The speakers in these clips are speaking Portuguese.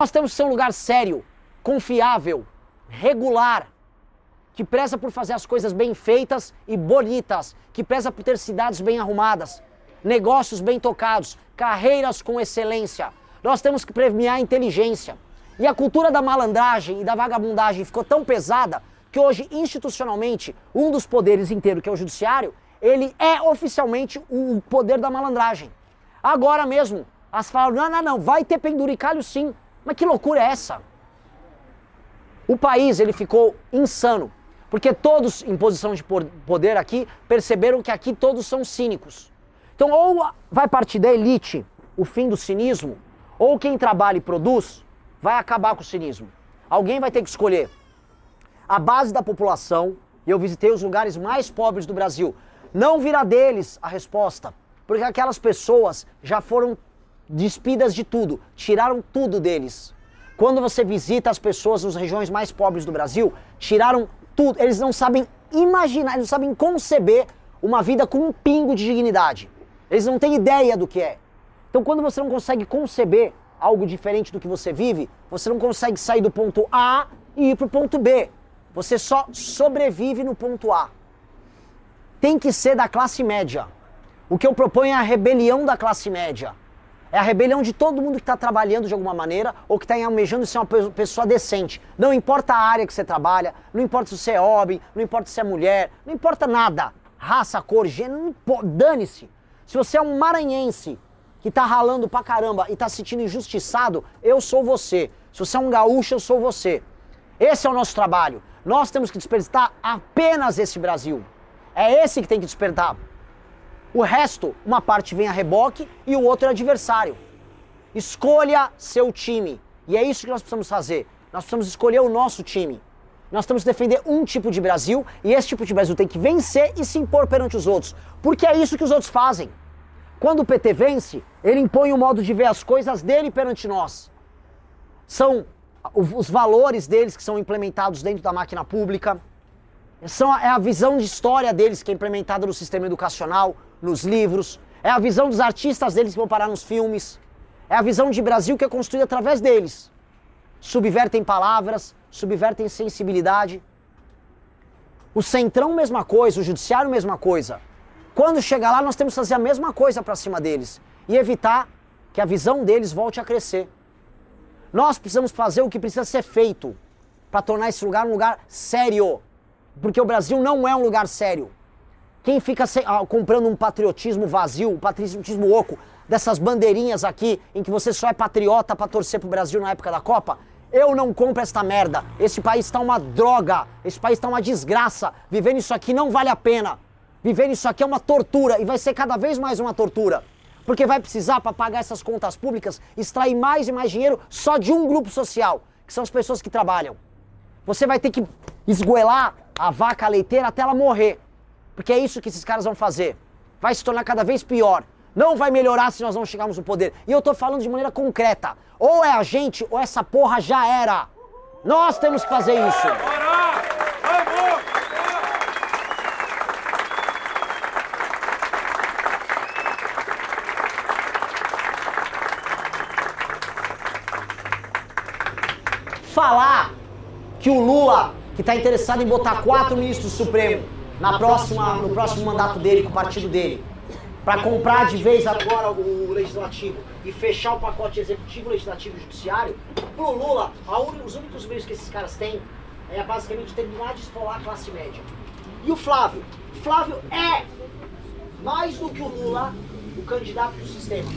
Nós temos que ser um lugar sério, confiável, regular, que preza por fazer as coisas bem feitas e bonitas, que preza por ter cidades bem arrumadas, negócios bem tocados, carreiras com excelência. Nós temos que premiar a inteligência. E a cultura da malandragem e da vagabundagem ficou tão pesada que hoje, institucionalmente, um dos poderes inteiros, que é o judiciário, ele é oficialmente o poder da malandragem. Agora mesmo, as falam, não, vai ter penduricalho sim. Mas que loucura é essa? O país, ele ficou insano. Porque todos em posição de poder aqui perceberam que aqui todos são cínicos. Então ou vai partir da elite o fim do cinismo, ou quem trabalha e produz vai acabar com o cinismo. Alguém vai ter que escolher. A base da população, e eu visitei os lugares mais pobres do Brasil, não virá deles a resposta, porque aquelas pessoas já foram despidas de tudo, tiraram tudo deles. Quando você visita as pessoas nas regiões mais pobres do Brasil, tiraram tudo, eles não sabem imaginar, eles não sabem conceber uma vida com um pingo de dignidade. Eles não têm ideia do que é. Então quando você não consegue conceber algo diferente do que você vive, você não consegue sair do ponto A e ir para o ponto B. Você só sobrevive no ponto A. Tem que ser da classe média. O que eu proponho é a rebelião da classe média. É a rebelião de todo mundo que está trabalhando de alguma maneira ou que está almejando ser uma pessoa decente. Não importa a área que você trabalha, não importa se você é homem, não importa se é mulher, não importa nada. Raça, cor, gênero, dane-se. Se você é um maranhense que está ralando pra caramba e está se sentindo injustiçado, eu sou você. Se você é um gaúcho, eu sou você. Esse é o nosso trabalho. Nós temos que despertar apenas esse Brasil. É esse que tem que despertar. O resto, uma parte vem a reboque e o outro é adversário. Escolha seu time. E é isso que nós precisamos fazer. Nós precisamos escolher o nosso time. Nós temos que defender um tipo de Brasil e esse tipo de Brasil tem que vencer e se impor perante os outros. Porque é isso que os outros fazem. Quando o PT vence, ele impõe o modo de ver as coisas dele perante nós. São os valores deles que são implementados dentro da máquina pública. É a visão de história deles que é implementada no sistema educacional, nos livros. É a visão dos artistas deles que vão parar nos filmes. É a visão de Brasil que é construída através deles. Subvertem palavras, subvertem sensibilidade. O Centrão, mesma coisa. O Judiciário, mesma coisa. Quando chegar lá, nós temos que fazer a mesma coisa para cima deles. E evitar que a visão deles volte a crescer. Nós precisamos fazer o que precisa ser feito para tornar esse lugar um lugar sério. Porque o Brasil não é um lugar sério. Quem fica comprando um patriotismo vazio, um patriotismo oco, dessas bandeirinhas aqui, em que você só é patriota para torcer pro Brasil na época da Copa, eu não compro esta merda. Esse país tá uma droga, esse país tá uma desgraça. Viver isso aqui não vale a pena. Viver isso aqui é uma tortura e vai ser cada vez mais uma tortura. Porque vai precisar, para pagar essas contas públicas, extrair mais e mais dinheiro só de um grupo social, que são as pessoas que trabalham. Você vai ter que esgoelar a vaca leiteira até ela morrer. Porque é isso que esses caras vão fazer. Vai se tornar cada vez pior. Não vai melhorar se nós não chegarmos no poder. E eu tô falando de maneira concreta. Ou é a gente, ou essa porra já era. Nós temos que fazer isso. Falar que o Lula, que está interessado em botar 4 ministros do Supremo no próximo mandato dele, com o partido dele, para comprar de vez agora o legislativo e fechar o pacote executivo, legislativo e judiciário, pro Lula, os únicos meios que esses caras têm é basicamente terminar de esfolar a classe média. E o Flávio? O Flávio é mais do que o Lula, o candidato do sistema.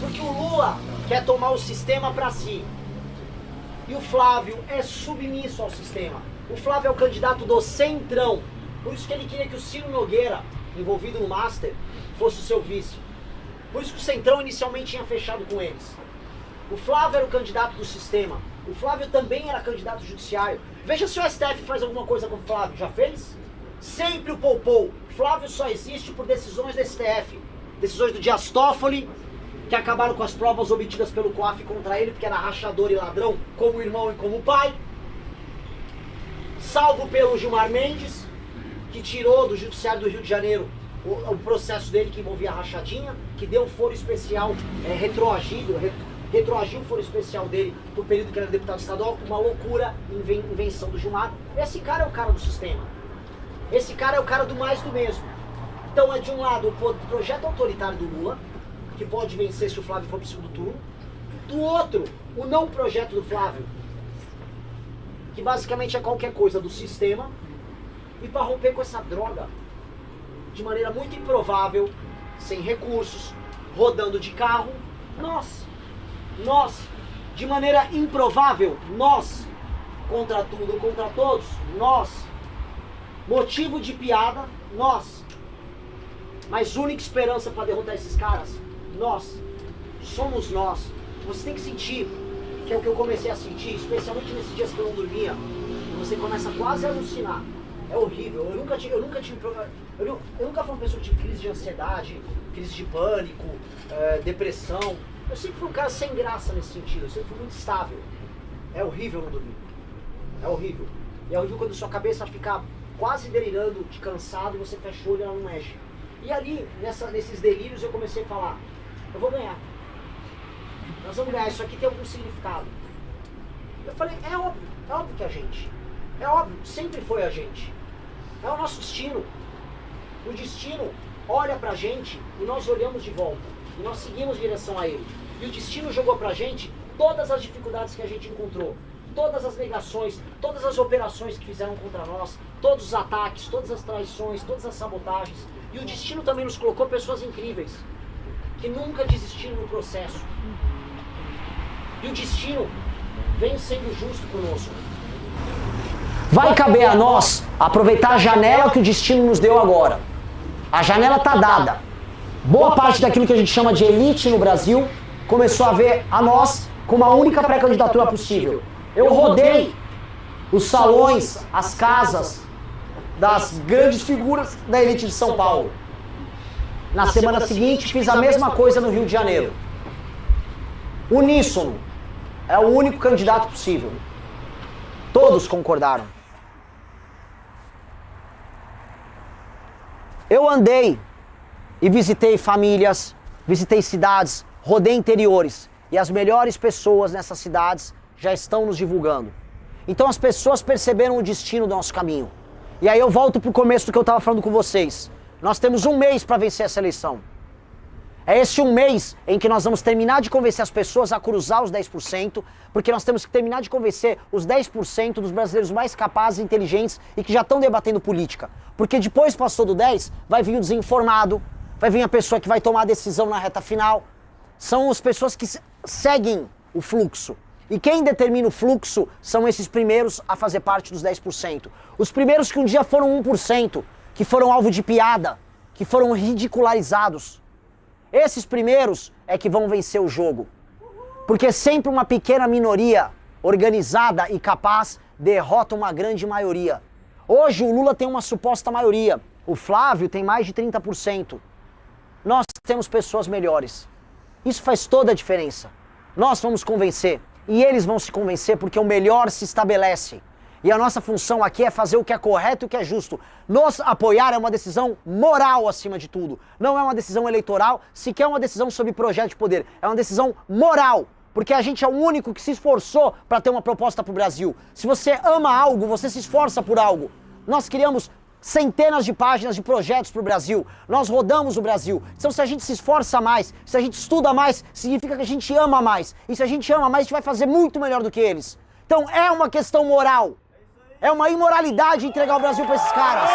Porque o Lula quer tomar o sistema para si. E o Flávio é submisso ao sistema. O Flávio é o candidato do Centrão. Por isso que ele queria que o Ciro Nogueira, envolvido no Master, fosse o seu vice. Por isso que o Centrão inicialmente tinha fechado com eles. O Flávio era o candidato do sistema. O Flávio também era candidato judiciário. Veja se o STF faz alguma coisa com o Flávio. Já fez? Sempre o poupou. Flávio só existe por decisões do STF. Decisões do Dias Toffoli, que acabaram com as provas obtidas pelo COAF contra ele, porque era rachador e ladrão, como irmão e como pai. Salvo pelo Gilmar Mendes, que tirou do Judiciário do Rio de Janeiro o processo dele que envolvia a rachadinha, que deu foro especial retroagido, retroagiu o foro especial dele pro período que ele era deputado estadual, uma loucura, invenção do Gilmar. Esse cara é o cara do sistema. Esse cara é o cara do mais do mesmo. Então é de um lado o projeto autoritário do Lula, que pode vencer se o Flávio for pro segundo turno. Do outro, o não projeto do Flávio, que basicamente é qualquer coisa do sistema. E para romper com essa droga, de maneira muito improvável, sem recursos, rodando de carro, nós, de maneira improvável, nós, contra tudo, contra todos, nós, motivo de piada, nós, mas única esperança para derrotar esses caras, nós, somos nós. Você tem que sentir, que é o que eu comecei a sentir, especialmente nesses dias que eu não dormia, você começa quase a alucinar. É horrível, eu nunca fui uma pessoa que tive crise de ansiedade, crise de pânico, depressão. Eu sempre fui um cara sem graça nesse sentido, eu sempre fui muito estável. É horrível não dormir, é horrível. E é horrível quando sua cabeça fica quase delirando de cansado e você fecha o olho e ela não mexe. E ali, nesses delírios, eu comecei a falar, eu vou ganhar. Nós vamos ganhar, isso aqui tem algum significado. Eu falei, é óbvio que a gente. É óbvio, sempre foi a gente. É o nosso destino. O destino olha pra gente e nós olhamos de volta. E nós seguimos em direção a ele. E o destino jogou pra gente todas as dificuldades que a gente encontrou. Todas as negações, todas as operações que fizeram contra nós, todos os ataques, todas as traições, todas as sabotagens. E o destino também nos colocou pessoas incríveis, que nunca desistiram no processo. E o destino vem sendo justo conosco. Vai caber a nós aproveitar a janela que o destino nos deu agora. A janela está dada. Boa parte daquilo que a gente chama de elite no Brasil começou a ver a nós como a única pré-candidatura possível. Eu rodei os salões, as casas das grandes figuras da elite de São Paulo. Na semana seguinte fiz a mesma coisa no Rio de Janeiro. Uníssono. É o único candidato possível. Todos concordaram. Eu andei e visitei famílias, visitei cidades, rodei interiores. E as melhores pessoas nessas cidades já estão nos divulgando. Então as pessoas perceberam o destino do nosso caminho. E aí eu volto pro começo do que eu estava falando com vocês. Nós temos um mês para vencer essa eleição. É esse um mês em que nós vamos terminar de convencer as pessoas a cruzar os 10%, porque nós temos que terminar de convencer os 10% dos brasileiros mais capazes e inteligentes e que já estão debatendo política. Porque depois, passou do 10%, vai vir o desinformado, vai vir a pessoa que vai tomar a decisão na reta final. São as pessoas que seguem o fluxo. E quem determina o fluxo são esses primeiros a fazer parte dos 10%. Os primeiros que um dia foram 1%, que foram alvo de piada, que foram ridicularizados. Esses primeiros é que vão vencer o jogo. Porque sempre uma pequena minoria organizada e capaz derrota uma grande maioria. Hoje o Lula tem uma suposta maioria. O Flávio tem mais de 30%. Nós temos pessoas melhores. Isso faz toda a diferença. Nós vamos convencer. E eles vão se convencer porque o melhor se estabelece. E a nossa função aqui é fazer o que é correto e o que é justo. Nos apoiar é uma decisão moral acima de tudo. Não é uma decisão eleitoral, sequer é uma decisão sobre projeto de poder. É uma decisão moral. Porque a gente é o único que se esforçou para ter uma proposta para o Brasil. Se você ama algo, você se esforça por algo. Nós criamos centenas de páginas de projetos para o Brasil. Nós rodamos o Brasil. Então se a gente se esforça mais, se a gente estuda mais, significa que a gente ama mais. E se a gente ama mais, a gente vai fazer muito melhor do que eles. Então é uma questão moral. É uma imoralidade entregar o Brasil para esses caras.